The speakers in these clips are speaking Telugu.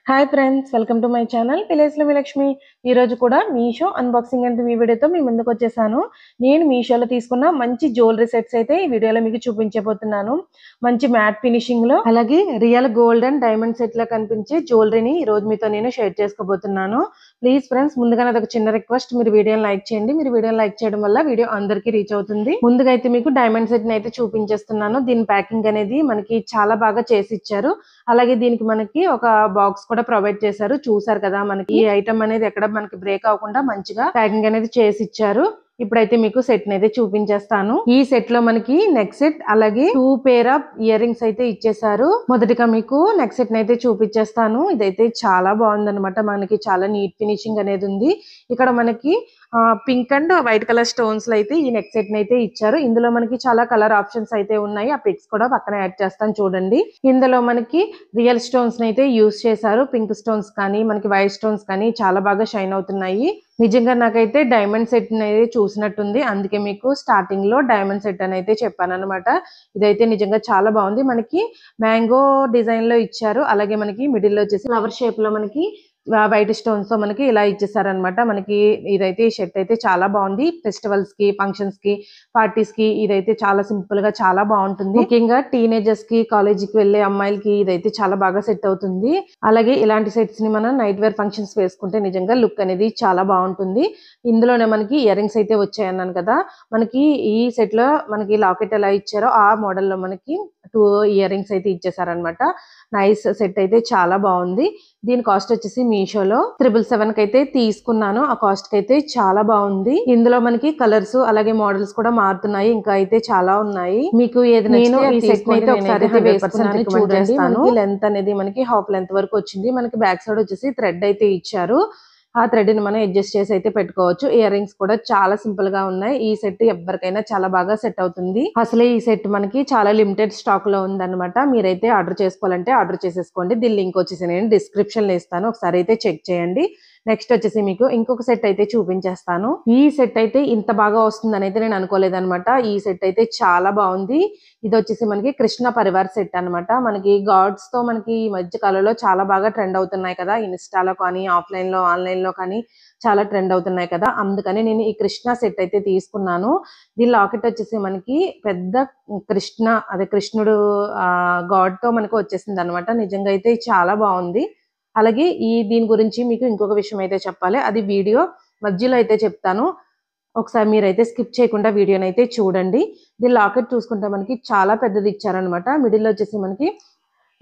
Hi friends, welcome to my channel విలేజ్లో మీ లక్ష్మి. ఈ రోజు కూడా మీషో అన్బాక్సింగ్ అండ్ మీ వీడియోతో మీ ముందుకు వచ్చేసాను. నేను మీషోలో తీసుకున్న మంచి జ్యువెలరీ సెట్స్ అయితే ఈ వీడియోలో మీకు చూపించబోతున్నాను. మంచి మ్యాట్ ఫినిషింగ్ లో అలాగే real gold and diamond set లా కనిపించే జ్యువెలరీని ఈ రోజు మీతో నేను షేర్ చేసుకోబోతున్నాను. ప్లీజ్ ఫ్రెండ్స్, ముందుగా నాది ఒక చిన్న రిక్వెస్ట్, మీరు వీడియోని లైక్ చేయండి. మీరు వీడియోని లైక్ చేయడం వల్ల వీడియో అందరికీ రీచ్ అవుతుంది. ముందుగా అయితే మీకు డైమండ్ సెట్ ని అయితే చూపించేస్తున్నాను. దీని ప్యాకింగ్ అనేది మనకి చాలా బాగా చేసి ఇచ్చారు. అలాగే దీనికి మనకి ఒక బాక్స్ కూడా ప్రొవైడ్ చేశారు. చూసారు కదా, మనకి ఈ ఐటమ్ అనేది ఎక్కడ మనకి బ్రేక్ అవ్వకుండా మంచిగా ప్యాకింగ్ అనేది చేసి ఇచ్చారు. ఇప్పుడైతే మీకు సెట్ అయితే చూపించేస్తాను. ఈ సెట్ లో మనకి నెక్ సెట్ అలాగే 2 పేర్ ఆఫ్ ఇయర్ రింగ్స్ అయితే ఇచ్చేసారు. మొదటిగా మీకు నెక్ సెట్ అయితే చూపించేస్తాను. ఇదైతే చాలా బాగుంది అనమాట. మనకి చాలా నీట్ ఫినిషింగ్ అనేది ఉంది. ఇక్కడ మనకి pink and white colour stones లో అయితే ఈ నెక్ సెట్ అయితే ఇచ్చారు. ఇందులో మనకి చాలా కలర్ ఆప్షన్స్ అయితే ఉన్నాయి. ఆ పిక్స్ కూడా పక్కన యాడ్ చేస్తాను చూడండి. ఇందులో మనకి రియల్ స్టోన్స్ అయితే యూస్ చేశారు. పింక్ స్టోన్స్ కానీ మనకి వైట్ స్టోన్స్ కానీ చాలా బాగా షైన్ అవుతున్నాయి. నిజంగా నాకైతే డైమండ్ సెట్ అనేది చూసినట్టుంది. అందుకే మీకు స్టార్టింగ్ లో డైమండ్ సెట్ అని అయితే చెప్పాను అనమాట. ఇదైతే నిజంగా చాలా బాగుంది. మనకి మ్యాంగో డిజైన్ లో ఇచ్చారు. అలాగే మనకి మిడిల్ లో వచ్చేసి ఫ్లవర్ షేప్ లో మనకి వైట్ స్టోన్స్ తో మనకి ఇలా ఇచ్చేసారనమాట. మనకి ఇదైతే ఈ షర్ట్ అయితే చాలా బాగుంది. ఫెస్టివల్స్ కి, ఫంక్షన్స్ కి, పార్టీస్ కి ఇదైతే చాలా సింపుల్ గా చాలా బాగుంటుంది. ముఖ్యంగా టీనేజర్స్ కి, కాలేజీకి వెళ్లే అమ్మాయిలకి ఇదైతే చాలా బాగా సెట్ అవుతుంది. అలాగే ఇలాంటి సెట్స్ ని మనం నైట్ వేర్ ఫంక్షన్స్ వేసుకుంటే నిజంగా లుక్ అనేది చాలా బాగుంటుంది. ఇందులోనే మనకి ఇయర్ రింగ్స్ అయితే వచ్చాయన్నాను కదా. మనకి ఈ సెట్ లో మనకి లాకెట్ ఎలా ఇచ్చారో ఆ మోడల్ లో మనకి 2 ఇయర్ రింగ్స్ అయితే ఇచ్చేసారనమాట. నైస్ సెట్ అయితే చాలా బాగుంది. దీని కాస్ట్ వచ్చేసి మీషోలో 777 కి అయితే తీసుకున్నాను. ఆ కాస్ట్ కి అయితే చాలా బాగుంది. ఇందులో మనకి కలర్స్ అలాగే మోడల్స్ కూడా మారుతున్నాయి. ఇంకా అయితే చాలా ఉన్నాయి. మీకు ఏది నేను ఈ సెట్ అయితే ఒకసారి అయితే వేసుకున్నాను చూడండి. మనకి లెంత్ అనేది మనకి హాఫ్ లెంత్ వరకు వచ్చింది. మనకి బ్యాక్ సైడ్ వచ్చేసి థ్రెడ్ అయితే ఇచ్చారు. ఆ థ్రెడ్ ని మనం అడ్జస్ట్ చేసి అయితే పెట్టుకోవచ్చు. ఇయర్ రింగ్స్ కూడా చాలా సింపుల్ గా ఉన్నాయి. ఈ సెట్ ఎవరికైనా చాలా బాగా సెట్ అవుతుంది. అసలే ఈ సెట్ మనకి చాలా లిమిటెడ్ స్టాక్ లో ఉందన్నమాట. మీరైతే ఆర్డర్ చేసుకోవాలంటే ఆర్డర్ చేసేసుకోండి. దీని లింక్ వచ్చేసి నేను డిస్క్రిప్షన్ లో ఇస్తాను. ఒకసారి అయితే చెక్ చేయండి. నెక్స్ట్ వచ్చేసి మీకు ఇంకొక సెట్ అయితే చూపించేస్తాను. ఈ సెట్ అయితే ఇంత బాగా వస్తుందని అయితే నేను అనుకోలేదన్నమాట. ఈ సెట్ అయితే చాలా బాగుంది. ఇది వచ్చేసి మనకి కృష్ణ పరివార్ సెట్ అన్నమాట. మనకి గాడ్స్ తో మనకి ఈ మధ్య కాలంలో చాలా బాగా ట్రెండ్ అవుతున్నాయి కదా. ఇన్స్టాలో కానీ, ఆఫ్లైన్ లో, ఆన్లైన్ లో కానీ చాలా ట్రెండ్ అవుతున్నాయి కదా. అందుకని నేను ఈ కృష్ణ సెట్ అయితే తీసుకున్నాను. దీని లాకెట్ వచ్చేసి మనకి పెద్ద కృష్ణ, అదే కృష్ణుడు గాడ్ తో మనకు వచ్చేసింది అనమాట. నిజంగా అయితే చాలా బాగుంది. అలాగే దీని గురించి మీకు ఇంకొక విషయం అయితే చెప్పాలి. అది వీడియో మధ్యలో అయితే చెప్తాను. ఒకసారి మీరైతే స్కిప్ చేయకుండా వీడియోని అయితే చూడండి. దీని లాకెట్ చూసుకుంటే మనకి చాలా పెద్దది ఇచ్చారనమాట. మిడిల్ వచ్చేసి మనకి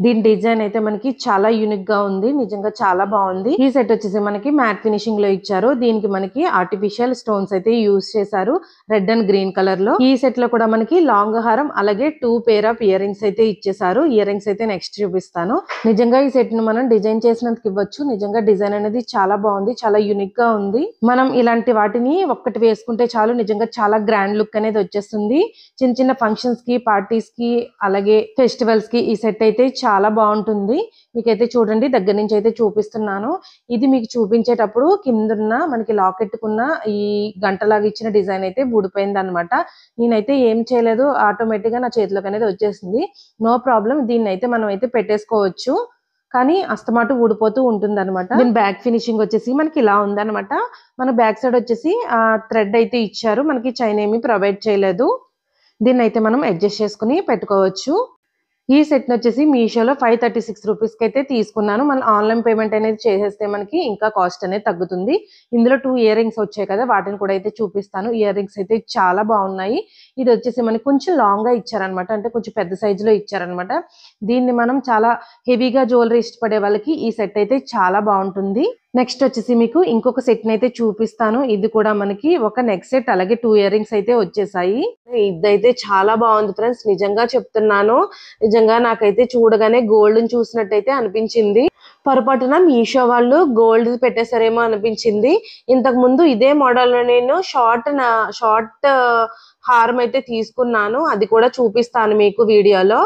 దీని డిజైన్ అయితే మనకి చాలా యూనిక్ గా ఉంది. నిజంగా చాలా బాగుంది. ఈ సెట్ వచ్చేసి మనకి మ్యాట్ ఫినిషింగ్ లో ఇచ్చారు. దీనికి మనకి ఆర్టిఫిషియల్ స్టోన్స్ అయితే యూజ్ చేశారు, రెడ్ అండ్ గ్రీన్ కలర్ లో. ఈ సెట్ లో కూడా మనకి లాంగ్ హారం అలాగే 2 పేర్ ఆఫ్ ఇయర్ రింగ్స్ అయితే ఇచ్చేసారు. ఇయర్ రింగ్స్ అయితే నెక్స్ట్ చూపిస్తాను. నిజంగా ఈ సెట్ ను మనం డిజైన్ చేసినందుకు ఇవ్వచ్చు. నిజంగా డిజైన్ అనేది చాలా బాగుంది, చాలా యూనిక్ గా ఉంది. మనం ఇలాంటి వాటిని ఒక్కటి వేసుకుంటే చాలు, నిజంగా చాలా గ్రాండ్ లుక్ అనేది వచ్చేస్తుంది. చిన్న చిన్న ఫంక్షన్స్ కి, పార్టీస్ కి అలాగే ఫెస్టివల్స్ కి ఈ సెట్ అయితే చాలా బాగుంటుంది. మీకైతే చూడండి, దగ్గర నుంచి అయితే చూపిస్తున్నాను. ఇది మీకు చూపించేటప్పుడు కిందన్న మనకి లాకెట్ కున్న ఈ గంటలాగా ఇచ్చిన డిజైన్ అయితే ఊడిపోయింది అనమాట. నేనైతే ఏం చేయలేదు, ఆటోమేటిక్ గా నా చేతిలోకి అనేది వచ్చేసింది. నో ప్రాబ్లం, దీన్ని అయితే మనం అయితే పెట్టేసుకోవచ్చు. కానీ అస్తమాటు ఊడిపోతూ ఉంటుంది అనమాట. దీని బ్యాక్ ఫినిషింగ్ వచ్చేసి మనకి ఇలా ఉందన్నమాట. మన బ్యాక్ సైడ్ వచ్చేసి థ్రెడ్ అయితే ఇచ్చారు. మనకి చైన్ ఏమీ ప్రొవైడ్ చేయలేదు. దీన్ని అయితే మనం అడ్జస్ట్ చేసుకుని పెట్టుకోవచ్చు. ఈ సెట్ వచ్చేసి మీషోలో 536 రూపీస్ కి అయితే తీసుకున్నాను. మనం ఆన్లైన్ పేమెంట్ అనేది చేసేస్తే మనకి ఇంకా కాస్ట్ అనేది తగ్గుతుంది. ఇందులో 2 ఇయర్ రింగ్స్ వచ్చాయి కదా, వాటిని కూడా అయితే చూపిస్తాను. ఇయర్ రింగ్స్ అయితే చాలా బాగున్నాయి. ఇది వచ్చేసి మనకి కొంచెం లాంగ్ గా ఇచ్చారనమాట, అంటే కొంచెం పెద్ద సైజ్ లో ఇచ్చారనమాట. దీన్ని మనం చాలా హెవీగా జ్యువెలరీ ఇష్టపడే వాళ్ళకి ఈ సెట్ అయితే చాలా బాగుంటుంది. నెక్స్ట్ వచ్చేసి మీకు ఇంకొక సెట్ ని అయితే చూపిస్తాను. ఇది కూడా మనకి ఒక నెక్ సెట్ అలాగే 2 ఇయర్ రింగ్స్ అయితే వచ్చేసాయి. ఇదైతే చాలా బాగుంది ఫ్రెండ్స్, నిజంగా చెప్తున్నాను. నిజంగా నాకైతే చూడగానే గోల్డ్ చూసినట్టయితే అనిపించింది. పొరపాటున మీషో వాళ్ళు గోల్డ్ పెట్టేసారేమో అనిపించింది. ఇంతకు ముందు ఇదే మోడల్ లో నేను షార్ట్ హారం అయితే తీసుకున్నాను. అది కూడా చూపిస్తాను మీకు వీడియోలో.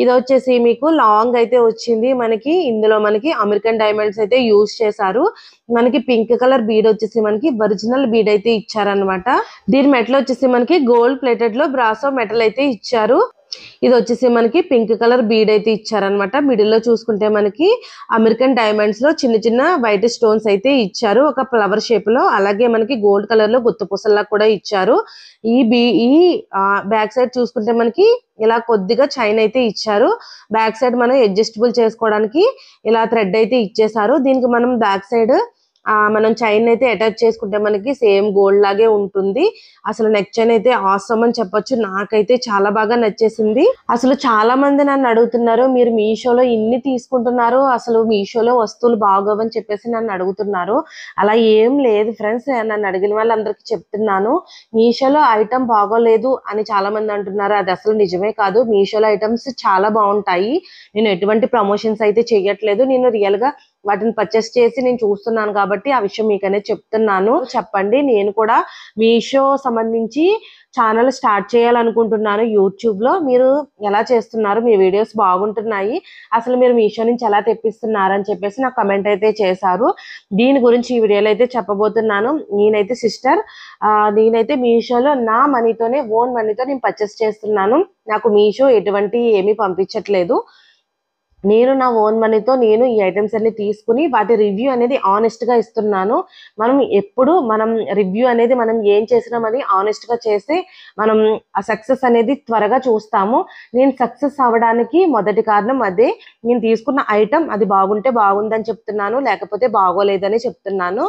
ఇది వచ్చేసి మీకు లాంగ్ అయితే వచ్చింది. మనకి ఇందులో మనకి అమెరికన్ డైమండ్స్ అయితే యూజ్ చేశారు. మనకి పింక్ కలర్ బీడ్ వచ్చేసి మనకి ఒరిజినల్ బీడ్ అయితే ఇచ్చారనమాట. దీని మెటల్ వచ్చేసి మనకి గోల్డ్ ప్లేటెడ్ లో బ్రాసో మెటల్ అయితే ఇచ్చారు. ఇది వచ్చేసి మనకి పింక్ కలర్ బీడ్ అయితే ఇచ్చారనమాట. మిడిల్ లో చూసుకుంటే మనకి అమెరికన్ డైమండ్స్ లో చిన్న చిన్న వైట్ స్టోన్స్ అయితే ఇచ్చారు ఒక ఫ్లవర్ షేప్ లో. అలాగే మనకి గోల్డ్ కలర్ లో గుత్త పూసల్లా కూడా ఇచ్చారు. ఈ బ్యాక్ సైడ్ చూసుకుంటే మనకి ఇలా కొద్దిగా చైన్ అయితే ఇచ్చారు. బ్యాక్ సైడ్ మనం అడ్జస్టబుల్ చేసుకోవడానికి ఇలా థ్రెడ్ అయితే ఇచ్చేసారు. దీనికి మనం బ్యాక్ సైడ్ మనం చైన్ అయితే అటాచ్ చేసుకుంటే మనకి సేమ్ గోల్డ్ లాగే ఉంటుంది. అసలు నెక్ చైన్ అయితే ఆసమ్ అని చెప్పొచ్చు. నాకైతే చాలా బాగా నచ్చేసింది. అసలు చాలా మంది నన్ను అడుగుతున్నారు, మీరు మీషోలో ఇన్ని తీసుకుంటున్నారు, అసలు మీషోలో వస్తువులు బాగోవని చెప్పేసి నన్ను అడుగుతున్నారు. అలా ఏం లేదు ఫ్రెండ్స్. నన్ను అడిగిన వాళ్ళందరికీ చెప్తున్నాను, మీషోలో ఐటమ్ బాగోలేదు అని చాలా మంది అంటున్నారు. అది అసలు నిజమే కాదు. మీషోలో ఐటమ్స్ చాలా బాగుంటాయి. నేను ఎటువంటి ప్రమోషన్స్ అయితే చెయ్యట్లేదు. నేను రియల్ గా వాటిని పర్చేస్ చేసి నేను చూస్తున్నాను కాబట్టి ఆ విషయం మీకనే చెప్తున్నాను. చెప్పండి, నేను కూడా మీషో సంబంధించి ఛానల్ స్టార్ట్ చేయాలనుకుంటున్నాను యూట్యూబ్ లో. మీరు ఎలా చేస్తున్నారు? మీ వీడియోస్ బాగుంటున్నాయి, అసలు మీరు మీషో నుంచి ఎలా తెప్పిస్తున్నారు అని చెప్పేసి నాకు కమెంట్ అయితే చేశారు. దీని గురించి ఈ వీడియోలో అయితే చెప్పబోతున్నాను. నేనైతే సిస్టర్, నేనైతే మీషోలో నా మనీతోనే, ఓన్ మనీతో నేను పర్చేస్ చేస్తున్నాను. నాకు మీషో ఎటువంటి ఏమీ పంపించట్లేదు. నేను నా ఓన్ మనీతో నేను ఈ ఐటమ్స్ అన్ని తీసుకుని వాటి రివ్యూ అనేది ఆనెస్ట్ గా ఇస్తున్నాను. మనం రివ్యూ అనేది మనం ఏం చేసినాం అని ఆనెస్ట్ గా చేసి మనం ఆ సక్సెస్ అనేది త్వరగా చూస్తాము. నేను సక్సెస్ అవ్వడానికి మొదటి కారణం అదే. నేను తీసుకున్న ఐటమ్ అది బాగుంటే బాగుందని చెప్తున్నాను, లేకపోతే బాగోలేదని చెప్తున్నాను.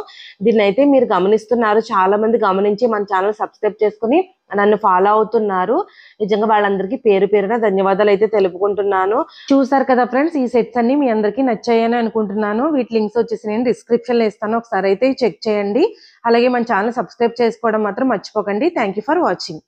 దీన్ని అయితే మీరు గమనిస్తున్నారు. చాలా మంది గమనించి మన ఛానల్ సబ్స్క్రైబ్ చేసుకుని నన్ను ఫాలో అవుతున్నారు. నిజంగా వాళ్ళందరికీ పేరు పేరున ధన్యవాదాలు అయితే తెలుపుకుంటున్నాను. చూసారు కదా ఫ్రెండ్స్, ఈ సెట్స్ అన్ని మీ అందరికీ నచ్చాయని అనుకుంటున్నాను. వీటి లింక్స్ వచ్చేసి నేను డిస్క్రిప్షన్ లో ఇస్తాను, ఒకసారి అయితే చెక్ చేయండి. అలాగే మన ఛానల్ సబ్స్క్రైబ్ చేసుకోవడం మాత్రం మర్చిపోకండి. Thank you for watching.